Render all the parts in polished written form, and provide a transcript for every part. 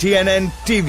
TNN TV।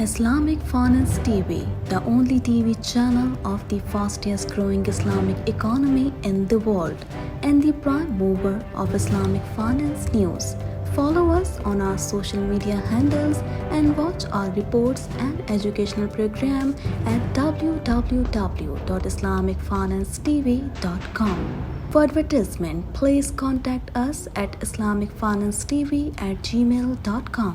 Islamic Finance TV, the only TV channel of the fastest growing Islamic economy in the world and the prime mover of Islamic finance news. Follow us on our social media handles and watch our reports and educational program at www.islamicfinancetv.com. For advertisement, please contact us at islamicfinancetv@gmail.com.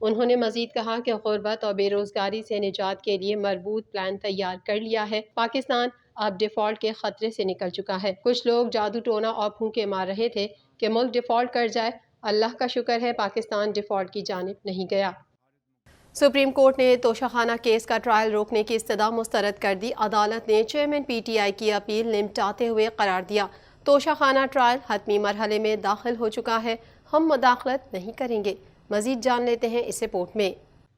انہوں نے مزید کہا کہ غربت اور بے روزگاری سے نجات کے لیے مربوط پلان تیار کر لیا ہے۔ پاکستان اب ڈیفالٹ کے خطرے سے نکل چکا ہے۔ کچھ لوگ جادو ٹونا اور پھونکے مار رہے تھے کہ ملک ڈیفالٹ کر جائے۔ اللہ کا شکر ہے پاکستان ڈیفالٹ کی جانب نہیں گیا۔ سپریم کورٹ نے توشہ خانہ کیس کا ٹرائل روکنے کی استدعا مسترد کر دی۔ عدالت نے چیئرمین پی ٹی آئی کی اپیل نمٹاتے ہوئے قرار دیا توشہ خانہ ٹرائل حتمی مرحلے میں داخل ہو چکا ہے، ہم مداخلت نہیں کریں گے۔ مزید جان لیتے ہیں اس رپورٹ میں۔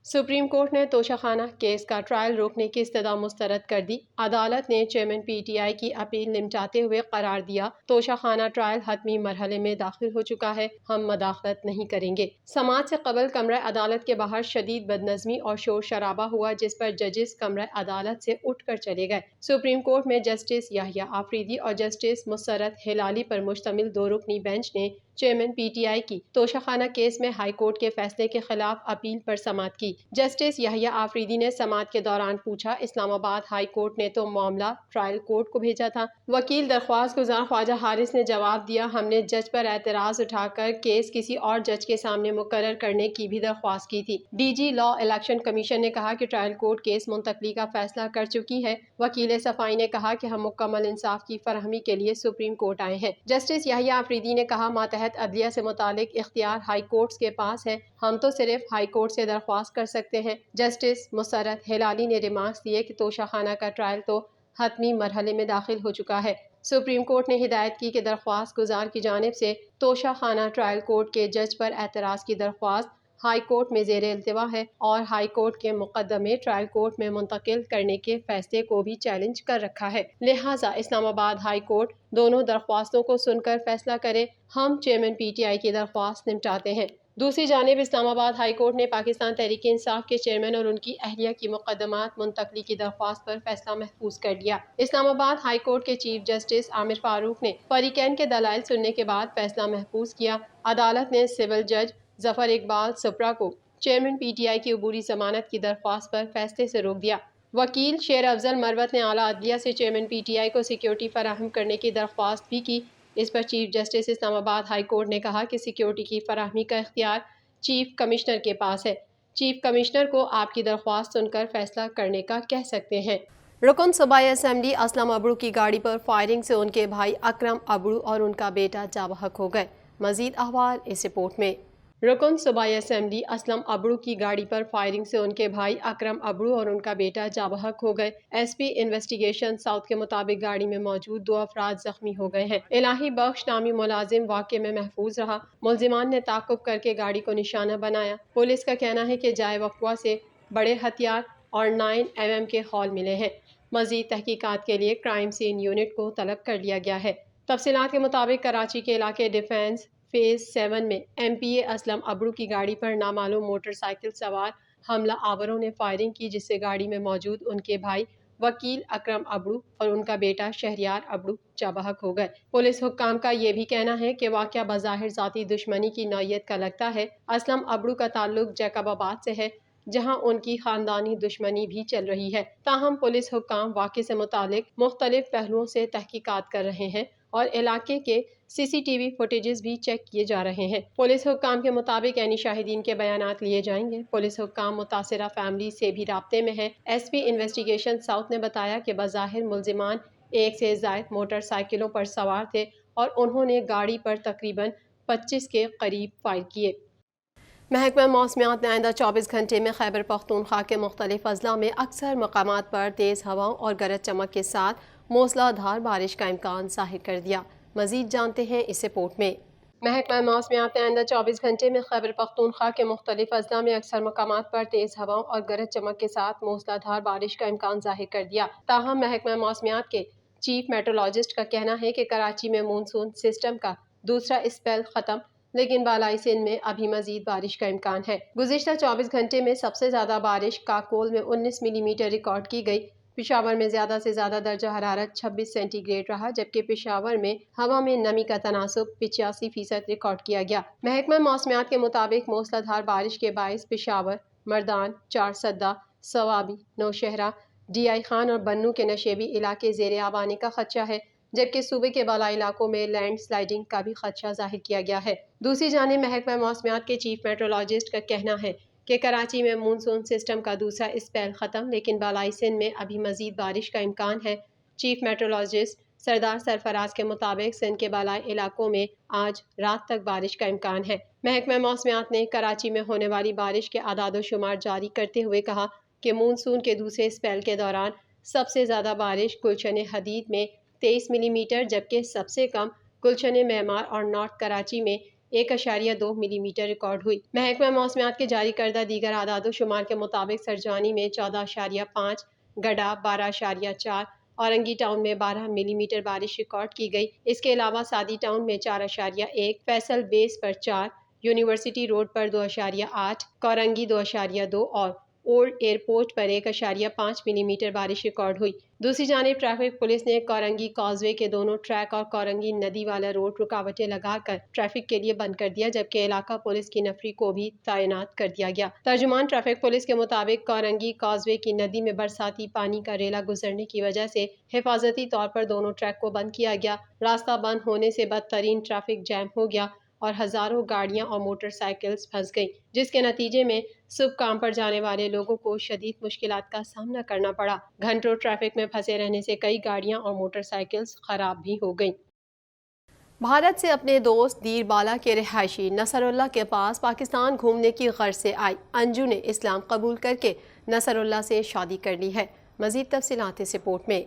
سپریم کورٹ نے توشہ خانہ کیس کا ٹرائل روکنے کی استدعا مسترد کر دی۔ عدالت نے چیئرمین پی ٹی آئی کی اپیل نمٹاتے ہوئے قرار دیا توشہ خانہ ٹرائل حتمی مرحلے میں داخل ہو چکا ہے، ہم مداخلت نہیں کریں گے۔ سماعت سے قبل کمرہ عدالت کے باہر شدید بدنظمی اور شور شرابہ ہوا، جس پر ججز کمرہ عدالت سے اٹھ کر چلے گئے۔ سپریم کورٹ میں جسٹس یحییٰ آفریدی اور جسٹس مسرت ہلالی پر مشتمل 2 رکنی بینچ نے چیئرمین پی ٹی آئی کی توشہ خانہ کیس میں ہائی کورٹ کے فیصلے کے خلاف اپیل پر سماعت کی۔ جسٹس یحییٰ آفریدی نے سماعت کے دوران پوچھا، اسلام آباد ہائی کورٹ نے تو معاملہ ٹرائل کورٹ کو بھیجا تھا۔ وکیل درخواست گزار خواجہ حارث نے جواب دیا، ہم نے جج پر اعتراض اٹھا کر کیس کسی اور جج کے سامنے مقرر کرنے کی بھی درخواست کی تھی۔ ڈی جی لا الیکشن کمیشن نے کہا کہ ٹرائل کورٹ کیس منتقلی کا فیصلہ کر چکی ہے۔ وکیل صفائی نے کہا کہ ہم مکمل انصاف کی فراہمی کے لیے سپریم کورٹ آئے ہیں۔ جسٹس یحییٰ آفریدی نے کہا، ماتحت عدلیہ سے متعلق اختیار ہائی کورٹس کے پاس ہے، ہم تو صرف ہائی کورٹ سے درخواست کر سکتے ہیں۔ جسٹس مسرت ہلالی نے ریمارکس دیے کہ توشہ خانہ کا ٹرائل تو حتمی مرحلے میں داخل ہو چکا ہے۔ سپریم کورٹ نے ہدایت کی کہ درخواست گزار کی جانب سے توشہ خانہ ٹرائل کورٹ کے جج پر اعتراض کی درخواست ہائی کورٹ میں زیر التوا ہے اور ہائی کورٹ کے مقدمے ٹرائل کورٹ میں منتقل کرنے کے فیصلے کو بھی چیلنج کر رکھا ہے، لہٰذا اسلام آباد ہائی کورٹ دونوں درخواستوں کو سن کر فیصلہ کرے۔ ہم چیئرمین پی ٹی آئی کی درخواست نمٹاتے ہیں۔ دوسری جانب اسلام آباد ہائی کورٹ نے پاکستان تحریک انصاف کے چیئرمین اور ان کی اہلیہ کی مقدمات منتقلی کی درخواست پر فیصلہ محفوظ کر لیا۔ اسلام آباد ہائی کورٹ کے چیف جسٹس عامر فاروق نے فریقین کے دلائل سننے کے بعد فیصلہ محفوظ کیا۔ عدالت نے سول جج ظفر اقبال سپرا کو چیئرمین پی ٹی آئی کی عبوری ضمانت کی درخواست پر فیصلے سے روک دیا۔ وکیل شیر افضل مروت نے اعلیٰ عدلیہ سے چیئرمین پی ٹی آئی کو سیکیورٹی فراہم کرنے کی درخواست بھی کی۔ اس پر چیف جسٹس اسلام آباد ہائی کورٹ نے کہا کہ سیکیورٹی کی فراہمی کا اختیار چیف کمشنر کے پاس ہے، چیف کمشنر کو آپ کی درخواست سن کر فیصلہ کرنے کا کہہ سکتے ہیں۔ رکن صوبائی اسمبلی اسلم ابڑو کی گاڑی پر فائرنگ سے ان کے بھائی اکرم ابڑو اور ان کا بیٹا جاں بحق ہو گئے۔ مزید احوال اس رپورٹ میں۔ رکن صوبائی اسمبلی اسلم ابڑو کی گاڑی پر فائرنگ سے ان کے بھائی اکرم ابڑو اور ان کا بیٹا جاں بحق ہو گئے۔ ایس پی انویسٹیگیشن ساؤتھ کے مطابق گاڑی میں موجود 2 افراد زخمی ہو گئے ہیں۔ الہی بخش نامی ملازم واقعے میں محفوظ رہا، ملزمان نے تعاقب کر کے گاڑی کو نشانہ بنایا۔ پولیس کا کہنا ہے کہ جائے وقوع سے بڑے ہتھیار اور 9 mm کے خول ملے ہیں۔ مزید تحقیقات کے لیے کرائم سین یونٹ کو طلب کر لیا گیا ہے۔ تفصیلات کے مطابق کراچی کے علاقے ڈیفینس فیز 7 میں ایم پی اے اسلم ابڑو کی گاڑی پر نامعلوم موٹر سائیکل سوار حملہ آوروں نے فائرنگ کی، جس سے گاڑی میں موجود ان کے بھائی وکیل اکرم ابڑو اور ان کا بیٹا شہریار ابڑو جاں بحق ہو گئے۔ پولیس حکام کا یہ بھی کہنا ہے کہ واقعہ بظاہر ذاتی دشمنی کی نوعیت کا لگتا ہے۔ اسلم ابڑو کا تعلق جیکب آباد سے ہے، جہاں ان کی خاندانی دشمنی بھی چل رہی ہے۔ تاہم پولیس حکام واقعے سے متعلق مختلف پہلوؤں سے تحقیقات کر رہے ہیں اور علاقے کے سی سی ٹی وی فوٹیجز بھی چیک کیے جا رہے ہیں۔ پولیس حکام کے مطابق عینی شاہدین کے بیانات لیے جائیں گے۔ پولیس حکام متاثرہ فیملی سے بھی رابطے میں ہیں۔ ایس پی انویسٹیگیشن ساؤتھ نے بتایا کہ بظاہر ملزمان 1 سے زائد موٹر سائیکلوں پر سوار تھے اور انہوں نے گاڑی پر تقریباً 25 کے قریب فائر کیے۔ محکمہ موسمیات نے آئندہ 24 گھنٹے میں خیبر پختونخوا کے مختلف اضلاع میں اکثر مقامات پر تیز ہواؤں اور گرج چمک کے ساتھ موسلا دھار بارش کا امکان ظاہر کر دیا۔ مزید جانتے ہیں اس رپورٹ میں۔ محکمہ موسمیات نے آئندہ 24 گھنٹے میں خیبر پختونخوا کے مختلف اضلاع میں اکثر مقامات پر تیز ہواؤں اور گرج چمک کے ساتھ موسلا دھار بارش کا امکان ظاہر کر دیا۔ تاہم محکمہ موسمیات کے چیف میٹرولوجسٹ کا کہنا ہے کہ کراچی میں مونسون سسٹم کا دوسرا اسپیل ختم، لیکن بالائی سندھ میں ابھی مزید بارش کا امکان ہے۔ گزشتہ 24 گھنٹے میں سب سے زیادہ بارش کاکول میں 19 ملی میٹر ریکارڈ کی گئی۔ پشاور میں زیادہ سے زیادہ درجہ حرارت 26 سینٹی گریڈ رہا، جبکہ پشاور میں ہوا میں نمی کا تناسب 85% ریکارڈ کیا گیا۔ محکمہ موسمیات کے مطابق موسلا دھار بارش کے باعث پشاور، مردان، چارسدہ، صوابی، نوشہرہ، ڈی آئی خان اور بنوں کے نشیبی علاقے زیر آب آنے کا خدشہ ہے، جبکہ صوبے کے بالائی علاقوں میں لینڈ سلائیڈنگ کا بھی خدشہ ظاہر کیا گیا ہے۔ دوسری جانب محکمہ موسمیات کے چیف میٹرولوجسٹ کا کہنا ہے کہ کراچی میں مونسون سسٹم کا دوسرا اسپیل ختم، لیکن بالائی سندھ میں ابھی مزید بارش کا امکان ہے۔ چیف میٹرولوجسٹ سردار سرفراز کے مطابق سندھ کے بالائی علاقوں میں آج رات تک بارش کا امکان ہے۔ محکمہ موسمیات نے کراچی میں ہونے والی بارش کے اعداد و شمار جاری کرتے ہوئے کہا کہ مونسون کے دوسرے اسپیل کے دوران سب سے زیادہ بارش گلشن حدید میں 23 ملی میٹر، جبکہ سب سے کم گلشن معمار اور نارتھ کراچی میں 1.2 ملی میٹر ریکارڈ ہوئی۔ محکمہ موسمیات کے جاری کردہ دیگر اعداد و شمار کے مطابق سرجانی میں 14.5، گڈا 12.4، اورنگی ٹاؤن میں 12 ملی میٹر بارش ریکارڈ کی گئی۔ اس کے علاوہ سادی ٹاؤن میں 4.1، فیصل بیس پر 4، یونیورسٹی روڈ پر 2.8، کورنگی 2.2 اور اولڈ ایئرپورٹ پر 1.5 ملی میٹر بارش ریکارڈ ہوئی۔ دوسری جانب ٹریفک پولیس نے کورنگی کازوے کے دونوں ٹریک اور کورنگی ندی والا روڈ رکاوٹیں لگا کر ٹریفک کے لیے بند کر دیا، جبکہ علاقہ پولیس کی نفری کو بھی تعینات کر دیا گیا۔ ترجمان ٹریفک پولیس کے مطابق کورنگی کازوے کی ندی میں برساتی پانی کا ریلا گزرنے کی وجہ سے حفاظتی طور پر دونوں ٹریک کو بند کیا گیا۔ راستہ بند ہونے سے بدترین ٹریفک جام ہو گیا اور ہزاروں گاڑیاں اور موٹر سائیکلز پھنس گئیں، جس کے نتیجے میں صبح کام پر جانے والے لوگوں کو شدید مشکلات کا سامنا کرنا پڑا۔ گھنٹوں ٹریفک میں پھنسے رہنے سے کئی گاڑیاں اور موٹر سائیکلز خراب بھی ہو گئیں۔ بھارت سے اپنے دوست دیر بالا کے رہائشی نصر اللہ کے پاس پاکستان گھومنے کی غرض سے آئی انجو نے اسلام قبول کر کے نصر اللہ سے شادی کر لی ہے۔ مزید تفصیلات اس رپورٹ میں۔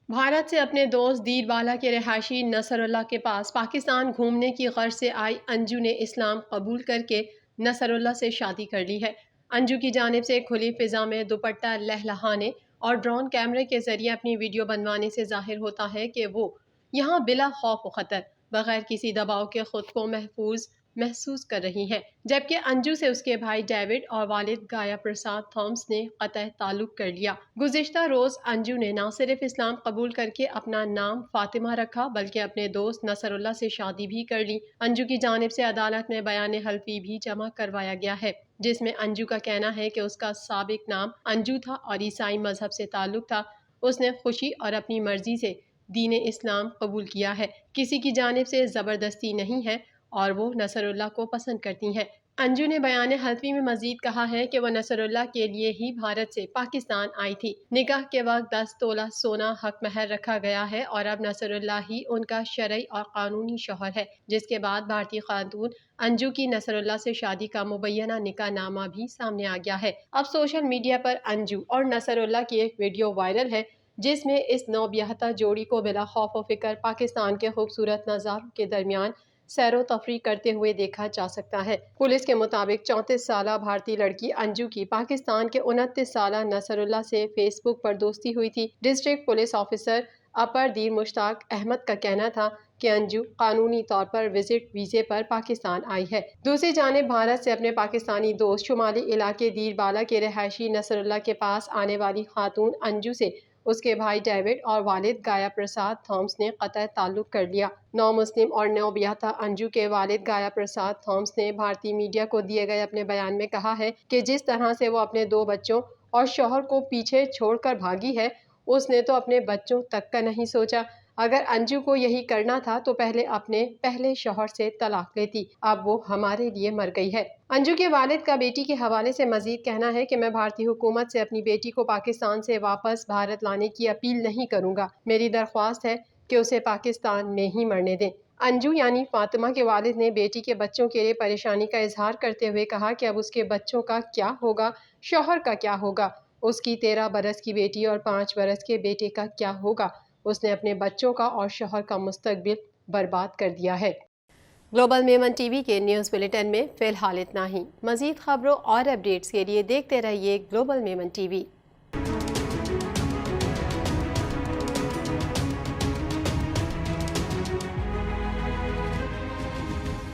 بھارت سے اپنے دوست دیر بالا کے رہائشی نصر اللہ کے پاس پاکستان گھومنے کی غرض سے آئی انجو نے اسلام قبول کر کے نصر اللہ سے شادی کر لی ہے۔ انجو کی جانب سے کھلی فضا میں دوپٹہ لہلہانے اور ڈرون کیمرے کے ذریعے اپنی ویڈیو بنوانے سے ظاہر ہوتا ہے کہ وہ یہاں بلا خوف و خطر بغیر کسی دباؤ کے خود کو محفوظ محسوس کر رہی ہیں، جبکہ انجو سے اس کے بھائی ڈیوڈ اور والد گایا پرساد تھامس نے قطع تعلق کر لیا۔ گزشتہ روز انجو نے نہ صرف اسلام قبول کر کے اپنا نام فاطمہ رکھا بلکہ اپنے دوست نصر اللہ سے شادی بھی کر لی۔ انجو کی جانب سے عدالت میں بیان حلفی بھی جمع کروایا گیا ہے، جس میں انجو کا کہنا ہے کہ اس کا سابق نام انجو تھا اور عیسائی مذہب سے تعلق تھا۔ اس نے خوشی اور اپنی مرضی سے دین اسلام قبول کیا ہے، کسی کی جانب سے زبردستی نہیں ہے اور وہ نصر اللہ کو پسند کرتی ہیں۔ انجو نے بیان حلفی میں مزید کہا ہے کہ وہ نصر اللہ کے لیے ہی بھارت سے پاکستان آئی تھی۔ نکاح کے وقت 10 تولہ سونا حق مہر رکھا گیا ہے اور اب نصر اللہ ہی ان کا شرعی اور قانونی شوہر ہے، جس کے بعد بھارتی خاتون انجو کی نصر اللہ سے شادی کا مبینہ نکاح نامہ بھی سامنے آ گیا ہے۔ اب سوشل میڈیا پر انجو اور نصر اللہ کی ایک ویڈیو وائرل ہے جس میں اس نوبیاہتا جوڑی کو بلا خوف و فکر پاکستان کے خوبصورت نظاروں کے درمیان سیر و تفریح کرتے ہوئے دیکھا جا سکتا ہے۔ پولیس کے مطابق 34 سالہ بھارتی لڑکی انجو کی پاکستان کے 29 سالہ نصر اللہ سے فیس بک پر دوستی ہوئی تھی۔ ڈسٹرکٹ پولیس آفیسر اپر دیر مشتاق احمد کا کہنا تھا کہ انجو قانونی طور پر وزٹ ویزے پر پاکستان آئی ہے۔ دوسری جانب بھارت سے اپنے پاکستانی دوست شمالی علاقے دیر بالا کے رہائشی نصر اللہ کے پاس آنے والی خاتون انجو سے اس کے بھائی ڈیوڈ اور والد گایا پرساد تھامس نے قطع تعلق کر لیا۔ نو مسلم اور نو بیاہتا انجو کے والد گایا پرساد تھامس نے بھارتی میڈیا کو دیے گئے اپنے بیان میں کہا ہے کہ جس طرح سے وہ اپنے 2 بچوں اور شوہر کو پیچھے چھوڑ کر بھاگی ہے، اس نے تو اپنے بچوں تک کا نہیں سوچا۔ اگر انجو کو یہی کرنا تھا تو پہلے اپنے پہلے شوہر سے طلاق لیتی، اب وہ ہمارے لیے مر گئی ہے۔ انجو کے والد کا بیٹی کے حوالے سے مزید کہنا ہے کہ میں بھارتی حکومت سے اپنی بیٹی کو پاکستان سے واپس بھارت لانے کی اپیل نہیں کروں گا، میری درخواست ہے کہ اسے پاکستان میں ہی مرنے دیں۔ انجو یعنی فاطمہ کے والد نے بیٹی کے بچوں کے لیے پریشانی کا اظہار کرتے ہوئے کہا کہ اب اس کے بچوں کا کیا ہوگا، شوہر کا کیا ہوگا، اس کی 13 برس کی بیٹی اور 5 برس کے بیٹے کا کیا ہوگا۔ اس نے اپنے بچوں کا اور شوہر کا مستقبل برباد کر دیا ہے۔ گلوبل میمن ٹی وی کے نیوز بلیٹن میں فی الحال اتنا ہی۔ مزید خبروں اور اپڈیٹس کے لیے دیکھتے رہیے گلوبل میمن ٹی وی۔